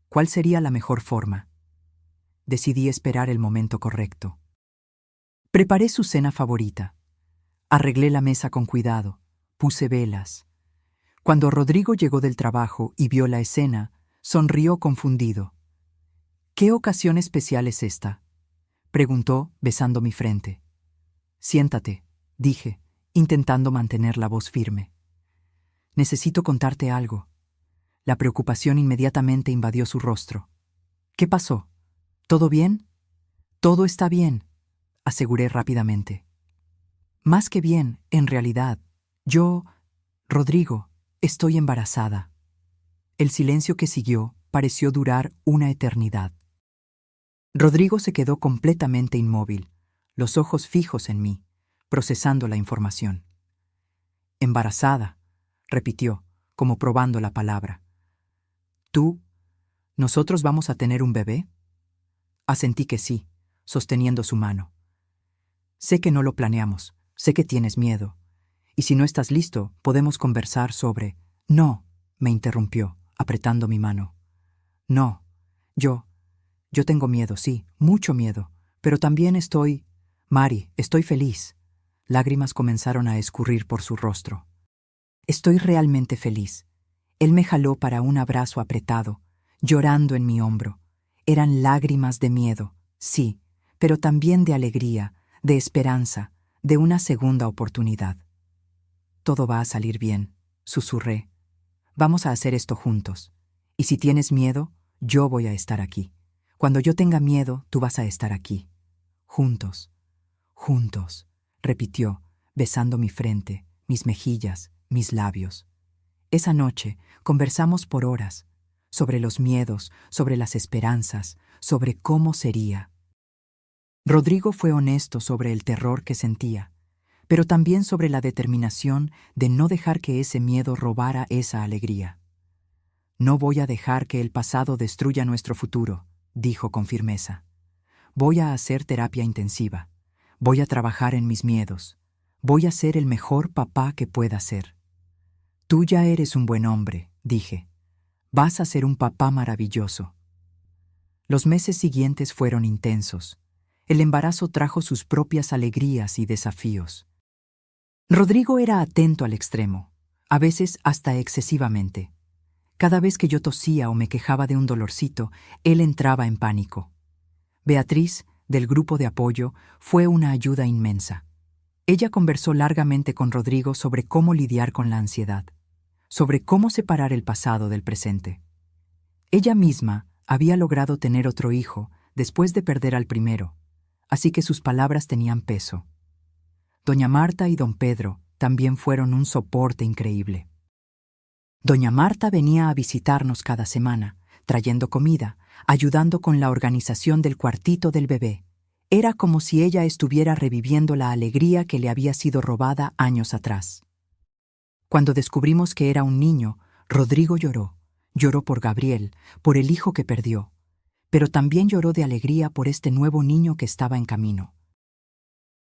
S1: ¿Cuál sería la mejor forma? Decidí esperar el momento correcto. Preparé su cena favorita. Arreglé la mesa con cuidado. Puse velas. Cuando Rodrigo llegó del trabajo y vio la escena, sonrió confundido. «¿Qué ocasión especial es esta?», preguntó, besando mi frente. «Siéntate», dije, intentando mantener la voz firme. «Necesito contarte algo». La preocupación inmediatamente invadió su rostro. «¿Qué pasó? ¿Todo bien?». «Todo está bien», aseguré rápidamente. «Más que bien, en realidad. Rodrigo, estoy embarazada». El silencio que siguió pareció durar una eternidad. Rodrigo se quedó completamente inmóvil, los ojos fijos en mí, procesando la información. «Embarazada», repitió, como probando la palabra. ¿Nosotros vamos a tener un bebé?» Asentí que sí, sosteniendo su mano. «Sé que no lo planeamos, sé que tienes miedo. Y si no estás listo, podemos conversar sobre...». «No», me interrumpió, apretando mi mano. «No, yo tengo miedo, sí, mucho miedo, pero también Mari, estoy feliz». Lágrimas comenzaron a escurrir por su rostro. «Estoy realmente feliz». Él me jaló para un abrazo apretado, llorando en mi hombro. Eran lágrimas de miedo, sí, pero también de alegría, de esperanza, de una segunda oportunidad. «Todo va a salir bien», susurré. «Vamos a hacer esto juntos. Y si tienes miedo, yo voy a estar aquí. Cuando yo tenga miedo, tú vas a estar aquí. Juntos, juntos», repitió, besando mi frente, mis mejillas, mis labios. Esa noche conversamos por horas, sobre los miedos, sobre las esperanzas, sobre cómo sería. Rodrigo fue honesto sobre el terror que sentía, pero también sobre la determinación de no dejar que ese miedo robara esa alegría. «No voy a dejar que el pasado destruya nuestro futuro», dijo con firmeza. «Voy a hacer terapia intensiva. Voy a trabajar en mis miedos. Voy a ser el mejor papá que pueda ser». «Tú ya eres un buen hombre», dije. «Vas a ser un papá maravilloso». Los meses siguientes fueron intensos. El embarazo trajo sus propias alegrías y desafíos. Rodrigo era atento al extremo, a veces hasta excesivamente. Cada vez que yo tosía o me quejaba de un dolorcito, él entraba en pánico. Beatriz, del grupo de apoyo, fue una ayuda inmensa. Ella conversó largamente con Rodrigo sobre cómo lidiar con la ansiedad, sobre cómo separar el pasado del presente. Ella misma había logrado tener otro hijo después de perder al primero, así que sus palabras tenían peso. Doña Marta y don Pedro también fueron un soporte increíble. Doña Marta venía a visitarnos cada semana, trayendo comida, ayudando con la organización del cuartito del bebé. Era como si ella estuviera reviviendo la alegría que le había sido robada años atrás. Cuando descubrimos que era un niño, Rodrigo lloró. Lloró por Gabriel, por el hijo que perdió, pero también lloró de alegría por este nuevo niño que estaba en camino.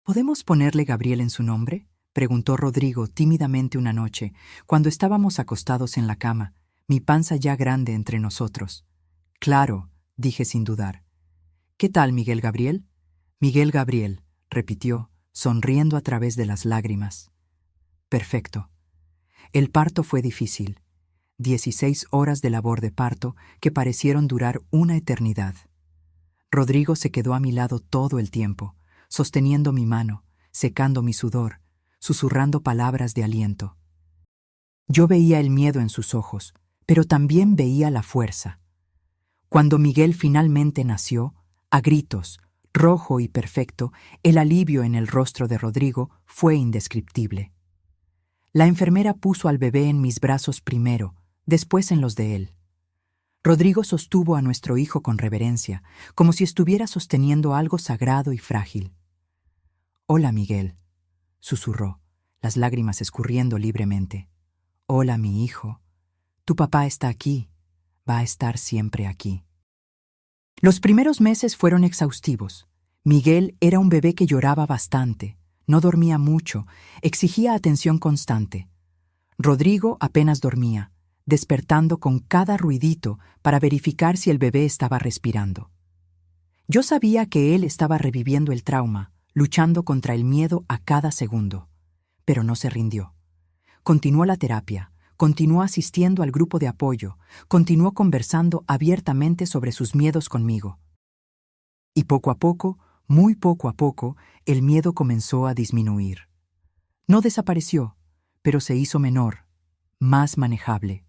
S1: «¿Podemos ponerle Gabriel en su nombre?», preguntó Rodrigo tímidamente una noche, cuando estábamos acostados en la cama, mi panza ya grande entre nosotros. «Claro», dije sin dudar. «¿Qué tal, Miguel Gabriel?». «Miguel Gabriel», repitió, sonriendo a través de las lágrimas. «Perfecto». El parto fue difícil. 16 horas de labor de parto que parecieron durar una eternidad. Rodrigo se quedó a mi lado todo el tiempo, sosteniendo mi mano, secando mi sudor, susurrando palabras de aliento. Yo veía el miedo en sus ojos, pero también veía la fuerza. Cuando Miguel finalmente nació, a gritos, rojo y perfecto, el alivio en el rostro de Rodrigo fue indescriptible. La enfermera puso al bebé en mis brazos primero, después en los de él. Rodrigo sostuvo a nuestro hijo con reverencia, como si estuviera sosteniendo algo sagrado y frágil. «Hola, Miguel», susurró, las lágrimas escurriendo libremente. Hola, mi hijo. Tu papá está aquí. Va a estar siempre aquí. Los primeros meses fueron exhaustivos. Miguel era un bebé que lloraba bastante, no dormía mucho, exigía atención constante. Rodrigo apenas dormía, despertando con cada ruidito para verificar si el bebé estaba respirando. Yo sabía que él estaba reviviendo el trauma, luchando contra el miedo a cada segundo, pero no se rindió. Continuó la terapia, continuó asistiendo al grupo de apoyo, continuó conversando abiertamente sobre sus miedos conmigo. Y poco a poco, muy poco a poco, el miedo comenzó a disminuir. No desapareció, pero se hizo menor, más manejable.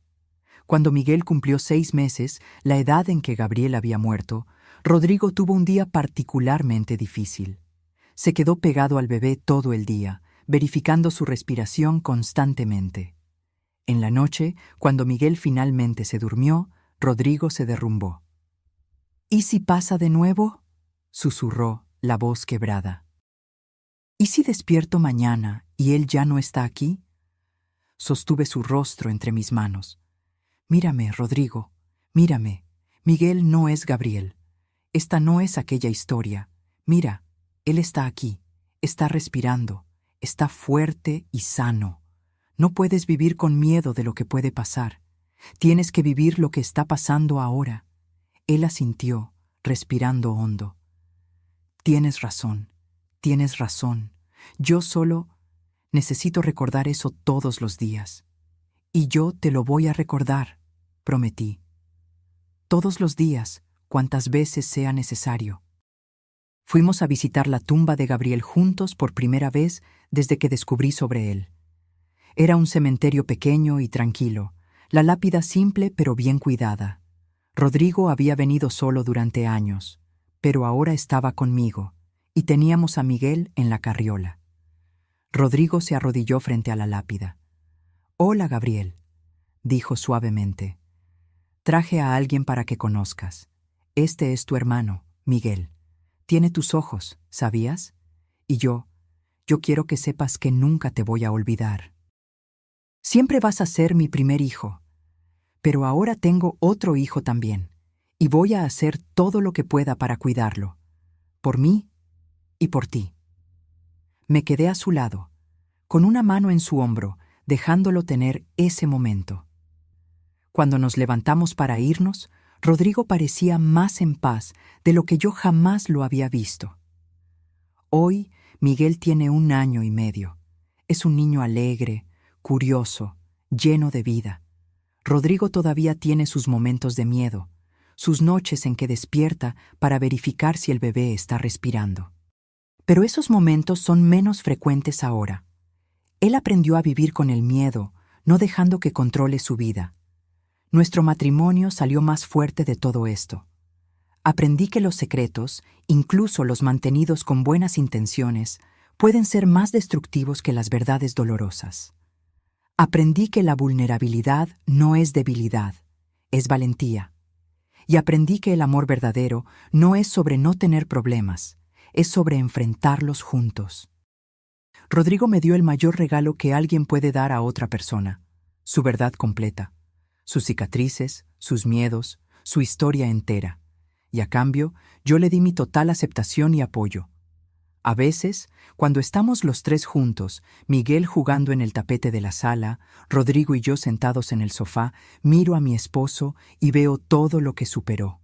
S1: Cuando Miguel cumplió 6 meses, la edad en que Gabriel había muerto, Rodrigo tuvo un día particularmente difícil. Se quedó pegado al bebé todo el día, verificando su respiración constantemente. En la noche, cuando Miguel finalmente se durmió, Rodrigo se derrumbó. ¿Y si pasa de nuevo?, susurró la voz quebrada. ¿Y si despierto mañana y él ya no está aquí? Sostuve su rostro entre mis manos. Mírame, Rodrigo, mírame. Miguel no es Gabriel. Esta no es aquella historia. Mira, él está aquí, está respirando, está fuerte y sano. No puedes vivir con miedo de lo que puede pasar. Tienes que vivir lo que está pasando ahora. Él asintió, respirando hondo. Tienes razón, tienes razón. Yo solo necesito recordar eso todos los días. Y yo te lo voy a recordar, prometí. Todos los días, cuantas veces sea necesario. Fuimos a visitar la tumba de Gabriel juntos por primera vez desde que descubrí sobre él. Era un cementerio pequeño y tranquilo, la lápida simple pero bien cuidada. Rodrigo había venido solo durante años, pero ahora estaba conmigo, y teníamos a Miguel en la carriola. Rodrigo se arrodilló frente a la lápida. «Hola, Gabriel», dijo suavemente. «Traje a alguien para que conozcas. Este es tu hermano, Miguel. Tiene tus ojos, ¿sabías? Y yo quiero que sepas que nunca te voy a olvidar. Siempre vas a ser mi primer hijo. Pero ahora tengo otro hijo también, y voy a hacer todo lo que pueda para cuidarlo, por mí y por ti». Me quedé a su lado, con una mano en su hombro, dejándolo tener ese momento. Cuando nos levantamos para irnos, Rodrigo parecía más en paz de lo que yo jamás lo había visto. Hoy, Miguel tiene 1 año y medio. Es un niño alegre, curioso, lleno de vida. Rodrigo todavía tiene sus momentos de miedo, sus noches en que despierta para verificar si el bebé está respirando. Pero esos momentos son menos frecuentes ahora. Él aprendió a vivir con el miedo, no dejando que controle su vida. Nuestro matrimonio salió más fuerte de todo esto. Aprendí que los secretos, incluso los mantenidos con buenas intenciones, pueden ser más destructivos que las verdades dolorosas. Aprendí que la vulnerabilidad no es debilidad, es valentía. Y aprendí que el amor verdadero no es sobre no tener problemas, es sobre enfrentarlos juntos. Rodrigo me dio el mayor regalo que alguien puede dar a otra persona, su verdad completa, sus cicatrices, sus miedos, su historia entera. Y a cambio, yo le di mi total aceptación y apoyo. A veces, cuando estamos los 3 juntos, Miguel jugando en el tapete de la sala, Rodrigo y yo sentados en el sofá, miro a mi esposo y veo todo lo que superó.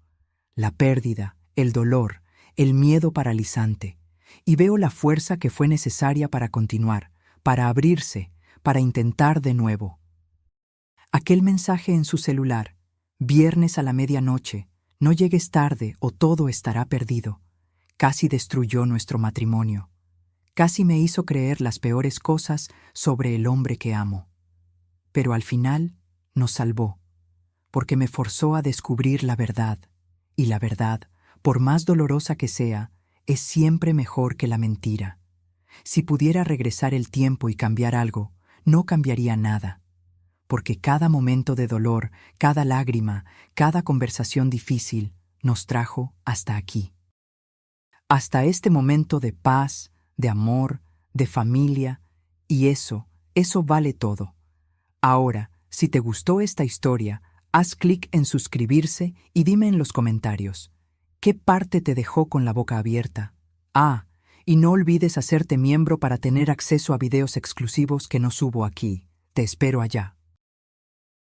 S1: La pérdida, el dolor, el miedo paralizante. Y veo la fuerza que fue necesaria para continuar, para abrirse, para intentar de nuevo. Aquel mensaje en su celular, viernes a la medianoche, no llegues tarde o todo estará perdido, casi destruyó nuestro matrimonio. Casi me hizo creer las peores cosas sobre el hombre que amo. Pero al final nos salvó, porque me forzó a descubrir la verdad, y la verdad, por más dolorosa que sea, es siempre mejor que la mentira. Si pudiera regresar el tiempo y cambiar algo, no cambiaría nada, porque cada momento de dolor, cada lágrima, cada conversación difícil nos trajo hasta aquí. Hasta este momento de paz, de amor, de familia Y eso vale todo. Ahora, si te gustó esta historia, haz clic en suscribirse y dime en los comentarios, ¿qué parte te dejó con la boca abierta? Ah, y no olvides hacerte miembro para tener acceso a videos exclusivos que no subo aquí. Te espero allá.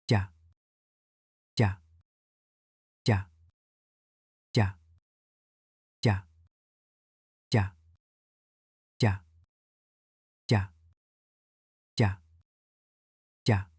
S1: Ya, ya, ya, ya, ya, ya, ya, ya, ya, ya.